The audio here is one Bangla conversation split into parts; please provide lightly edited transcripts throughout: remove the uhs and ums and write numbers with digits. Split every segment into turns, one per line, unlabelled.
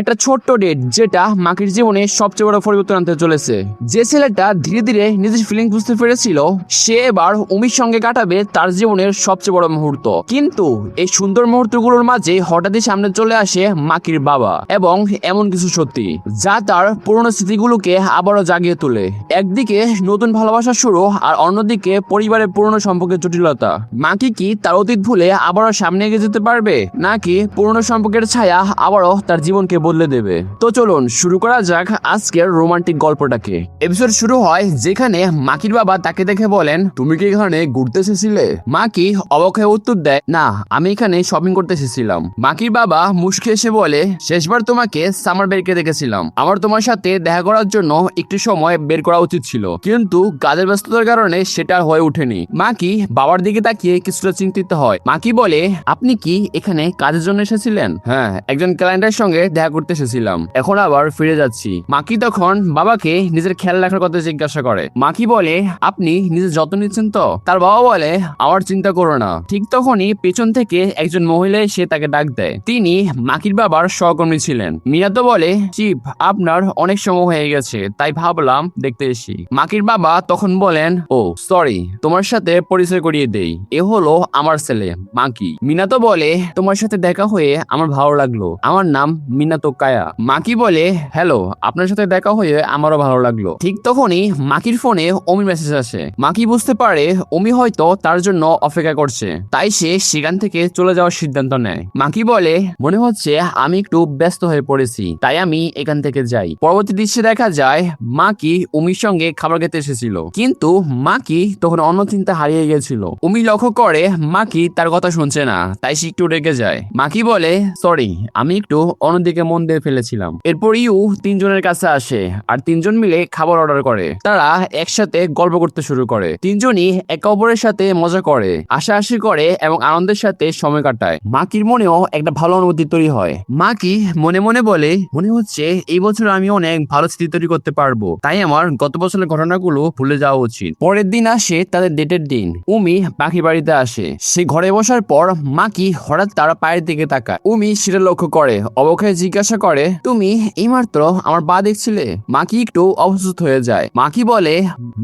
একটা ছোট্ট ডেট যেটা মাকির জীবনে সবচেয়ে বড় পরিবর্তন আনতে চলেছে। যে ছেলেটা ধীরে ধীরে নিজের ফিলিংস বুঝতে পেরেছিল সে এবার উমির সঙ্গে কাটাবে তার জীবনের সবচেয়ে বড় মুহূর্ত। কিন্তু এই সুন্দর মুহূর্তগুলোর মাঝে হঠাৎই সামনে চলে আসে মাকির বাবা এবং এমন কিছু সত্যি যা তার পুরনো স্মৃতিগুলোকে আবারও জাগিয়ে তোলে। একদিকে নতুন ভালোবাসা শুরু আর অন্যদিকে পরিবারের পুরনো সম্পর্কের জটিলতা। মাকি কি তার অতীত ভুলে আবারও সামনে এগিয়ে যেতে পারবে নাকি পুরনো সম্পর্কের ছায়া আবারও তার জীবনকে বদলে দেবে? তো চলুন শুরু করা যাক আজকের রোমান্টিক গল্পটাকে। এপিসোড শুরু হয় যেখানে মাকির বাবা তাকে দেখে বলেন, তুমি কি এখানে ঘুরতে এসেছিলে? মাকি অবাক হয়ে উত্তর দেয়, না, আমি এখানে শপিং করতে এসেছিলাম। মাকির বাবা মুচকি এসে বলে, শেষবার তোমাকে সামার ব্রেকে দেখেছিলাম, আমার তোমার সাথে দেখা করার জন্য একটু সময় বের করা উচিত ছিল, কিন্তু কাজের ব্যস্ততার কারণে সেটা হয়ে ওঠেনি। মাকি বাবার দিকে তাকিয়ে কিছুটা চিন্তিত হয়। মাকি বলে, আপনি কি এখানে কাজের জন্য এসেছিলেন? হ্যাঁ, একজন ক্লায়েন্টের সঙ্গে দেখা করতে এসেছিলাম, এখন আবার ফিরে যাচ্ছি। মাকি তখন বাবাকে নিজের খেয়াল রাখার কথা জিজ্ঞাসা করে। মাকি বলে, আপনি নিজের যত্ন নিচ্ছেন তো? তার বাবা বলে, আমার চিন্তা করো না। ঠিক তখনই পেছন থেকে একজন মহিলা এসে তাকে ডাক দেয়। তিনি মাকির বাবার সহকর্মী ছিলেন। মিনাতো বলে, চিফ, আপনার অনেক সময় হয়ে গেছে, তাই ভাবলাম দেখতে এসি। মাকির বাবা তখন বলেন, ও সরি, তোমার সাথে পরিচয় করিয়ে দেই, এ হলো আমার ছেলে মাকি। মিনাতো বলে, তোমার সাথে দেখা হয়ে আমার ভালো লাগলো, আমার নাম মিনাতো কায়া। মাকি বলে, হ্যালো, আপনার সাথে দেখা হয়ে আমারও ভালো লাগলো। ঠিক তখনই মাকির ফোনে অমির মেসেজ আসে। মাকি বুঝতে পারে অমি হয়তো তার জন্য অপেক্ষা করছে, তাই সে সেখান থেকে চলে যাওয়ার সিদ্ধান্ত নেয়। মাকি বলে, মনে হচ্ছে আমি একটু ব্যস্ত হয়ে পড়েছি, তাই আমি এখান থেকে যাই। পরবর্তী দৃশ্যে দেখা যায় মাকি উমির সঙ্গে খাবার খেতে এসেছিল, কিন্তু মাকি তখন অন্য চিন্তা হারিয়ে গেছিল। উমি লক্ষ্য করে মাকি তার কথা শুনছে না, তাই সে একটু রেগে যায়। মাকি বলে, সরি, আমি একটু অন্যদিকে মন দিয়ে ফেলেছিলাম। এরপর ইউ তিনজনের কাছে আসে আর তিনজন মিলে খাবার অর্ডার করে। তারা একসাথে গল্প করতে শুরু করে। তিনজনই একে অপরের সাথে মজা করে, হাসাহাসি করে এবং আনন্দের সাথে সময় কাটায়। মাকির মনেও একটা ভালো অনুভূতি তৈরি হয়। মাকি মনে মনে বলে, মনে হচ্ছে এই বছর আমি অনেক ভালো স্মৃতি তৈরি করতে পারবো, তাই আমার গত বছরের ঘটনাগুলো ভুলে যাওয়া উচিত। পরের দিন আসে তাদের ডেটের দিন। উমি মাকির বাড়িতে আসে। সে ঘরে বসার পর মাকি হঠাৎ তার পায়ের দিকে তাকায়। উমি সেটা লক্ষ্য করে, অবাক হয়ে জিজ্ঞাসা করে, তুমি এইমাত্র আমার পা দেখছিলে? মাকি একটু অসুস্থ হয়ে যায়। মাকি বলে,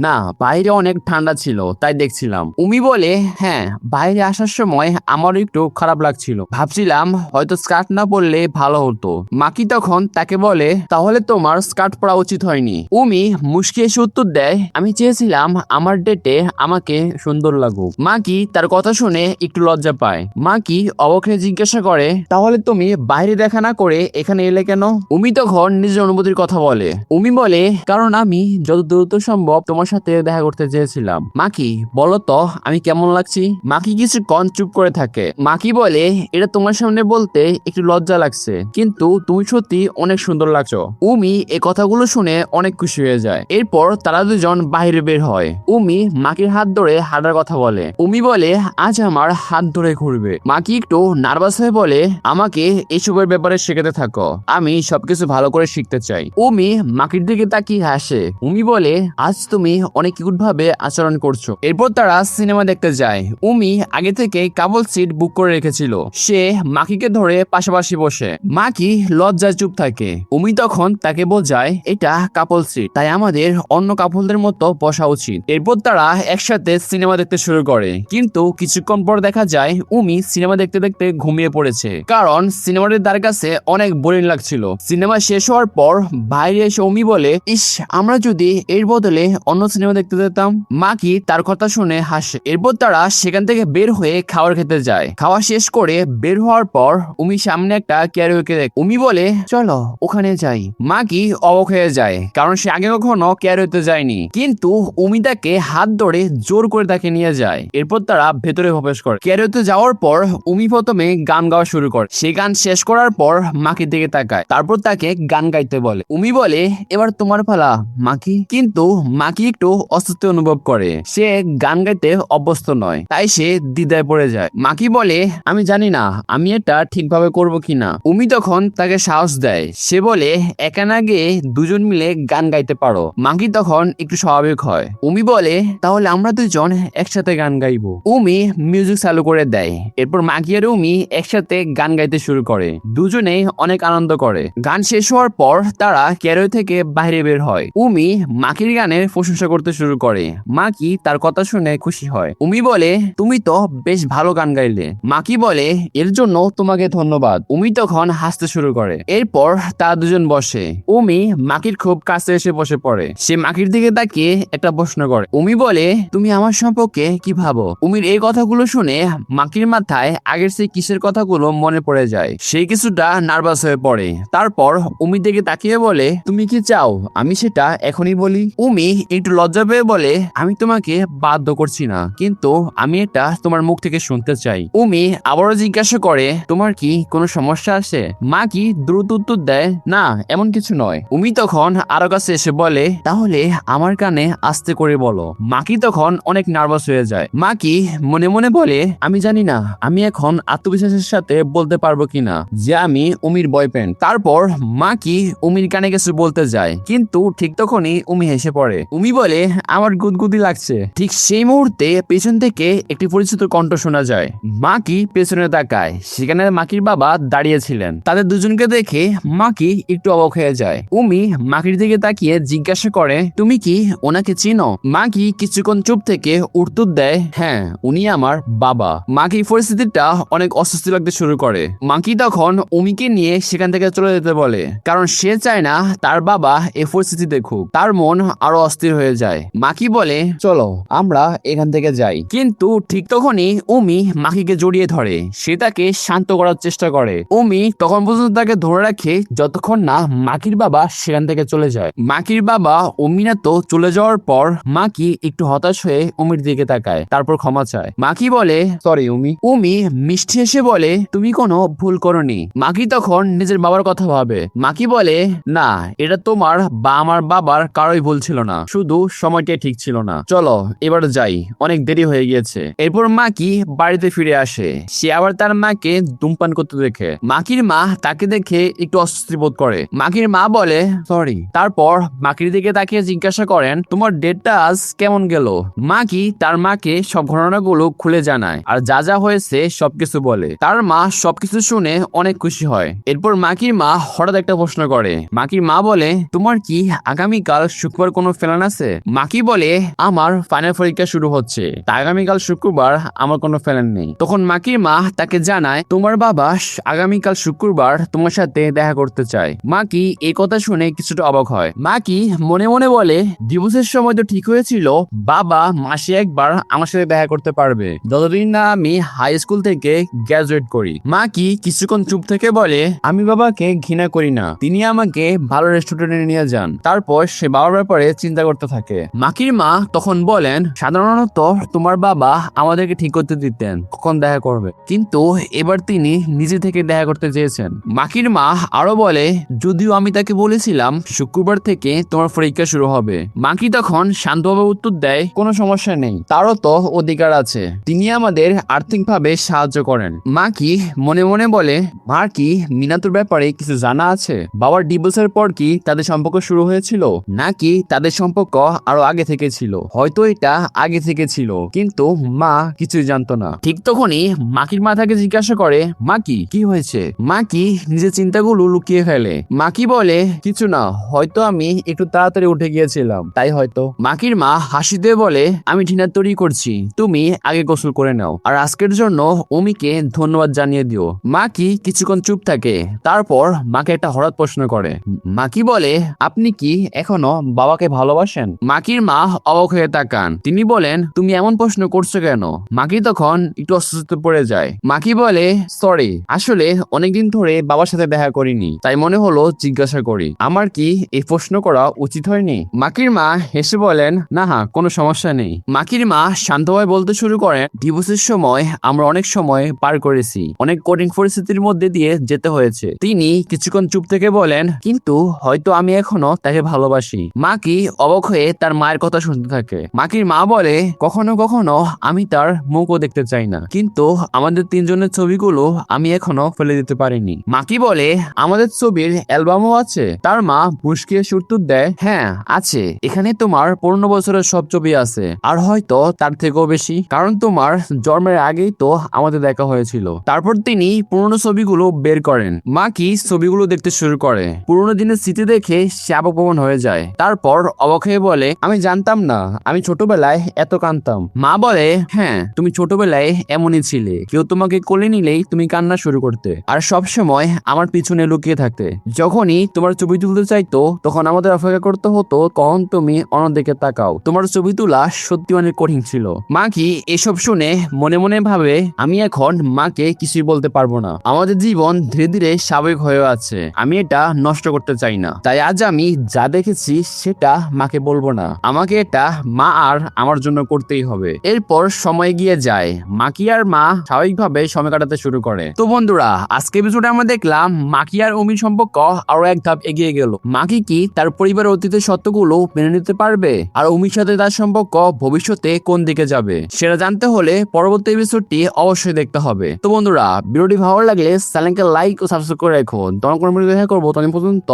না, বাইরে অনেক ঠান্ডা ছিল তাই দেখছিলাম। উমি বলে, হ্যাঁ, বাইরে আসার সময় আমারও একটু খারাপ লাগছিল, ভাবছিলাম হয়তো স্কার্ট না পরলে ভালো হতো। মাকি তখন তাকে বলে, তাহলে তোমার স্কার্ট পরা উচিত হয়নি। উমি মুচকি এসে উত্তর দেয়, আমি চেয়েছিলাম আমার ডেটে আমাকে সুন্দর লাগুক। মাকি তার কথা শুনে একটু লজ্জা পায়। মাকি অবাক হয়ে জিজ্ঞাসা করে, তাহলে তুমি বাইরে দেখা না করে এখানে এলে কেন? উমি তখন নিজের অনুভূতির কথা বলে। উমি বলে, কারণ আমি যত দ্রুত সম্ভব তোমার সাথে দেখা করতে চেয়েছিলাম। মাকি, বলো তো আমি কেমন লাগছি? মাকি কিছুক্ষণ চুপ করে থাকে। মাকি বলে, এটা তোমার সামনে বলতে একটু লজ্জা লাগছে, কিন্তু তুমি সত্যি অনেক সুন্দর লাগছো। উমি এই কথাগুলো শুনে অনেক খুশি হয়ে যায়। এরপর তারা দুজন বাইরে বের হয়। উমি মাকির হাত ধরে হাঁটার কথা বলে। উমি বলে, আজ আমার হাত ধরে ঘুরবে। মাকি একটু নার্ভাস হয়ে বলে, আমাকে এসবের ব্যাপারে শেখাতে থাকো, আমি সবকিছু ভালো করে শিখতে চাই। উমি মাকির দিকে তাকিয়ে হাসে। উমি বলে, আজ তুমি অনেক কিউট ভাবে আচরণ করছো। এরপর তারা সিনেমা দেখতে যায়। উমি আগে থেকে কাপল সিট বুক করে রেখেছিল। সে মাকিকে ধরে পাশাপাশি বসে। মাকি লজ্জায় চুপ থাকে। উমি তখন তাকে বোঝায়, এটা কাপল সিট, তাই আমাদের অন্য কাপলদের মতো বসা উচিত। এরপর তারা একসাথে সিনেমা দেখতে শুরু করে, কিন্তু কিছুক্ষণ পর দেখা যায় উমি সিনেমা দেখতে দেখতে ঘুমিয়ে পড়েছে, কারণ সিনেমাটির তার কাছে অনেক বোরিং লাগছিল। সিনেমা শেষ হওয়ার পর বাইরে এসে উমি বলে, ইস, আমরা যদি এর বদলে অন্য সিনেমা দেখতে যেতাম। মাকি তার কথা শুনে হাসে। এরপর তারা সেখান থেকে বের হয়ে খাবার খেতে যায়। খাওয়া শেষ করে বের হওয়ার পর উমি সামনে একটা ক্যারিওকে দেখে। উমি বলে, চলো ওখানে যাই। মাকি অবাক হয়ে যায়, কারণ সে আগে কখনো ক্যারিওতে যায়নি, কিন্তু উমি তাকে হাত ধরে জোর করে তাকে নিয়ে যায়। এরপর তারা ভেতরে প্রবেশ করে। ক্যারিওতে যাওয়ার পর উমি প্রথমে গান গাওয়া শুরু করে। সে গান শেষ করার পর মাকির দিকে তাকায়, তারপর তাকে গান গাইতে বলে। উমি বলে, এবার তোমার পালা মাকি। কিন্তু মাকি একটু অস্বস্তি অনুভব করে। সে গান গাইতে অভ্যস্ত নয়, তাই সে দ্বিধায় পড়ে যায়। মাকি বলে, আমি জানি না আমি এটা ঠিকভাবে করবো কিনা। উমি তখন তাকে সাহস দেয়। সে বলে, একা না গিয়ে দুজন মিলে গান গাইতে পারো। মাকি তখন একটু স্বাভাবিক হয়। উমি বলে, তাহলে আমরা দুজন একসাথে গান গাইবো। উমি মিউজিক চালু করে দেয়। এরপর মাকি আর উমি একসাথে গান গাইতে শুরু করে। দুজনেই অনেক অনেক আনন্দ করে। গান শেষ হওয়ার পর তারা ক্যারিও থেকে বাইরে বের হয়। উমি মাকির গানের প্রশংসা করতে শুরু করে। মাকি তার কথা শুনে খুশি হয়। উমি বলে, তুমি তো বেশ ভালো গান গাইলে। মাকি বলে, এর জন্য তোমাকে ধন্যবাদ। উমি তখন হাসতে শুরু করে। এরপর তারা দুজন বসে। উমি মাকির খুব কাছে এসে বসে পড়ে। সে মাকির দিকে তাকিয়ে একটা প্রশ্ন করে। উমি বলে, তুমি আমার সম্পর্কে কি ভাবো? উমির এই কথাগুলো শুনে মাকির মাথায় আগের সেই কিসের কথাগুলো মনে পড়ে যায়। সে কিছুটা নার্ভাস হয়ে পড়ে। তারপর উমির দিকে তাকিয়ে বলে, তুমি কি চাও আমি সেটা এখনই বলি? উমি একটু লজ্জা পেয়ে বলে, আমি তোমাকে বাধ্য করছি না, কিন্তু আমি এটা তোমার মুখ থেকে শুনতে চাই। উমি আবারও জিজ্ঞাসা করে, তোমার কি কোনো সমস্যা আছে? মা কি দ্রুত উত্তর দেয়, না এমন কিছু নয়। উমি তখন আরো কাছে এসে বলে, তাহলে আমার কানে আস্তে করে বলো। মাকি তখন অনেক নার্ভাস হয়ে যায়। মাকি মনে মনে বলে, আমি জানি না আমি এখন আত্মবিশ্বাসের সাথে বলতে পারবো কিনা যে আমি উমির বয়ফ্রেন্ড। তারপর মাকি উমির কানে কিছু বলতে যায়, কিন্তু ঠিক তখনই উমি হেসে পড়ে। উমি বলে, আমার গুদগুদি লাগছে। ঠিক সেই মুহূর্তে পেছন থেকে একটি পরিচিত কণ্ঠ শোনা যায়। মাকি পেছনে তাকায়। সেখানে মাকির বাবা দাঁড়িয়েছিলেন। তাদের দুজনকে দেখে মাকি একটু অবাক হয়ে যায়। উমি মাকির দিকে তাকিয়ে জিজ্ঞাসা করে, তুমি কি ওনাকে চিনো? মাকি কিছুক্ষণ চুপ থেকে উত্তর দেয়, হ্যাঁ উনি আমার বাবা। মাকি পরিস্থিতিটা অনেক অস্বস্তি লাগতে শুরু করে। মাকি তখন উমিকে নিয়ে সেখান থেকে চলে যেতে বলে, কারণ সে চায় না তার বাবা এই পরিস্থিতি দেখুক। তার মন আরো অস্থির হয়ে যায়। মাকি বলে, চলো আমরা এখান থেকে যাই। কিন্তু ঠিক তখনই উমি মাকিকে জড়িয়ে ধরে। সে তাকে শান্ত করার চেষ্টা করে। উমি তখন পর্যন্ত তাকে ধরে রাখে যতক্ষণ না মাকির বাবা সেখান থেকে চলে যায়। মাকির বাবা উমিনা তো চলে যাওয়ার পর মাকি একটু হতাশ হয়ে উমির দিকে তাকায়, তারপর ক্ষমা চায়। মাকি বলে, সরি উমি। উমি মিষ্টি এসে বলে, তুমি কোনো ভুল করনি। মাকি তখন নিজের বাবার কথা ভাবে। মাকি বলে, না এটা তোমার বা আমার বাবার কারোই ভুল ছিল না, শুধু সময়টাই ঠিক ছিল না। চলো এবার যাই, অনেক দেরি হয়ে গিয়েছে। এরপর মাকি বাড়িতে ফিরে আসে। সে আবার তার মাকে ধূমপান করতে দেখে। মাকির মা তাকে দেখে একটু অস্বস্তি বোধ করে। মাকির মা বলে, সরি। তারপর মাকির দিকে তাকিয়ে জিজ্ঞাসা করেন, তোমার ডেটটা আজ কেমন গেল? মাকি তার মাকে সব ঘটনাগুলো খুলে জানায় আর যা যা হয়েছে সবকিছু বলে। তার মা সবকিছু শুনে অনেক খুশি হয়। এরপর মাকির মা হঠাৎ একটা প্রশ্ন করে। মাকির মা বলে, তোমার কি আগামীকাল শুক্রবার কোনো প্ল্যান আছে? মাকি বলে, আমার ফাইনাল পরীক্ষা শুরু হচ্ছে, তা আগামীকাল শুক্রবার আমার কোনো প্ল্যান নেই। তখন মাকির মা তাকে জানায়, তোমার বাবা আগামীকাল শুক্রবার তোমার সাথে দেখা করতে চায়। মাকি এই কথা শুনে কিছুটা অবাক হয়। মাকি মনে মনে বলে, ডিভোর্সের সময় তো ঠিক হয়েছিল বাবা মাসে একবার আমার সাথে দেখা করতে পারবে, যতদিন না আমি হাই স্কুল থেকে গ্রাজুয়েট করি। মাকি কিছুক্ষণ চুপ থেকে বলে, আমি বাবাকে ঘৃণা করি না, তিনি আমাকে ভালো রেস্টুরেন্টে নিয়ে যান। তারপর সে বাবার ব্যাপারে চিন্তা করতে থাকে। মাকির মা তখন বলেন, সাধারণত তোমার বাবা আমাদেরকে ঠিক করতে দিতেন কখন দেখা করবে, কিন্তু এবার তিনি নিজে থেকে দেখা করতে চেয়েছেন। মাকির মা আরো বলে, যদিও আমি তাকে বলেছিলাম শুক্রবার থেকে তোমার পরীক্ষা শুরু হবে। মাকি তখন শান্তভাবে উত্তর দেয়, কোনো সমস্যা নেই, তারও তো অধিকার আছে, তিনি আমাদের আর্থিকভাবে সাহায্য করেন। মাকি মনে মনে বলে, মার কি মিনাতুর ব্যাপারে কিছু জানা আছে? বাবার ডিভোর্সের পর কি তাদের সম্পর্ক শুরু হয়েছিল, নাকি তাদের সম্পর্ক আরো আগে থেকে ছিল? হয়তো এটা আগে থেকে ছিল, কিন্তু মা কিছুই জানতো না। ঠিক তখনই মাকির মা তাকে জিজ্ঞাসা করে, মাকি কি হয়েছে? মাকি নিজের চিন্তাগুলো লুকিয়ে ফেলে। মাকি বলে, কিছু না, হয়তো আমি একটু তাড়াতাড়ি উঠে গিয়েছিলাম, তাই হয়তো। মাকির মা হাসি দিয়ে বলে, আমি ডিনার তৈরি করছি, তুমি আগে গোসল করে নাও, আর আজকের জন্য উমিকে ধন্যবাদ জানিয়ে দিও। মাকি কিছুক্ষণ চুপ থাকে। তারপর মাকে একটা হঠাৎ প্রশ্ন করে। মাকি বলে, আপনি কি এখনো বাবাকে ভালোবাসেন? মাকির মা অবাক হয়ে তাকান। তিনি বলেন, তুমি এমন প্রশ্ন করছো কেন? মাকি তখন একটু অস্বস্তিতে পড়ে যায়। মাকি বলে, সরি, আসলে অনেকদিন ধরে বাবার সাথে দেখা করিনি, তাই মনে হলো জিজ্ঞাসা করি, আমার কি এই প্রশ্ন করা উচিত হয়নি? মাকির মা হেসে বলেন, না কোনো সমস্যা নেই। মাকির মা শান্তভাবে বলতে শুরু করেন, ডিভোর্সের সময় আমরা অনেক সময় পার করেছি, অনেক কঠিন পরিস্থিতির মধ্যে দিয়ে যেতে হয়েছে। তিনি কিছুক্ষণ চুপ থেকে বলেন, কিন্তু হয়তো আমি এখনো তাকে ভালোবাসি। মাকি অবাক হয়ে তার মায়ের কথা শুনতে থাকে। মাকির মা বলে, কখনো কখনো আমি তার মুখও দেখতে চাই না, কিন্তু আমাদের তিনজনের ছবিগুলো আমি এখনো ফেলে দিতে পারিনি। মাকি বলে, আমাদের ছবির অ্যালবামও আছে? তার মা মুশকিয়ে উত্তর দেয়, হ্যাঁ আছে, এখানে তোমার 15 বছরের সব ছবি আছে, আর হয়তো তার থেকেও বেশি, কারণ তোমার জন্মের আগেই তো আমাদের দেখা হয়েছিল। তারপর তিনি পুরনো ছবিগুলো বের করেন। মাকি ছবিগুলো দেখতে শুরু করে। পুরোনো দিনের স্মৃতি দেখে সে আবেগপ্রবণ হয়ে যায়। তারপর অবাক হয়ে বলে, আমি জানতাম না আমি ছোটবেলায় এত কাঁদতাম। মা বলে, হ্যাঁ তুমি ছোটবেলায় এমনই ছিলে, কেউ তোমাকে কোলে নিলেই তুমি কান্না শুরু করতে আর সব সময় আমার পিছনে লুকিয়ে থাকতে। যখনই তোমার ছবি তুলতে চাইতো তখন আমাদের অপেক্ষা করতে হতো কখন তুমি অন্যদিকে তাকাও। তোমার ছবি তোলা সত্যি অনেক কঠিন ছিল। মা কি এসব শুনে মনে মনে ভাবে, আমি এখন মাকে কিছুই বলতে পারবো না। আমাদের জীবন ধীরে ধীরে স্বাভাবিক হয়ে আছে, আমি এটা নষ্ট করতে চাই না। তাই আজ আমি যা দেখেছি সেটা মাকে বলবো না, আমাকে এটা মা আর আমার জন্য করতেই হবে। এরপর সময় গিয়ে যায়, মাকি আর মা স্বাভাবিকভাবে সময় কাটাতে শুরু করে। তো বন্ধুরা, আজকে এপিসোডে আমরা দেখলাম মাকি আর অমির সম্পর্ক আরো এক ধাপ এগিয়ে গেল। মাকি কি তার পরিবারের অতীতের সত্যগুলো মেনে নিতে পারবে, আর অমির সাথে তার সম্পর্ক ভবিষ্যতে কোন দিকে যাবে সেটা জানতে হলে পরবর্তী এপিসোডটি অবশ্যই দেখতে হবে। তো বন্ধুরা, ভিডিওটি ভালো লাগলে চ্যানেলকে লাইক ও সাবস্ক্রাইব করে রাখুন। তখন কোনো ভিডিও দেখা করবো, তখন পর্যন্ত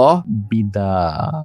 বিদায়।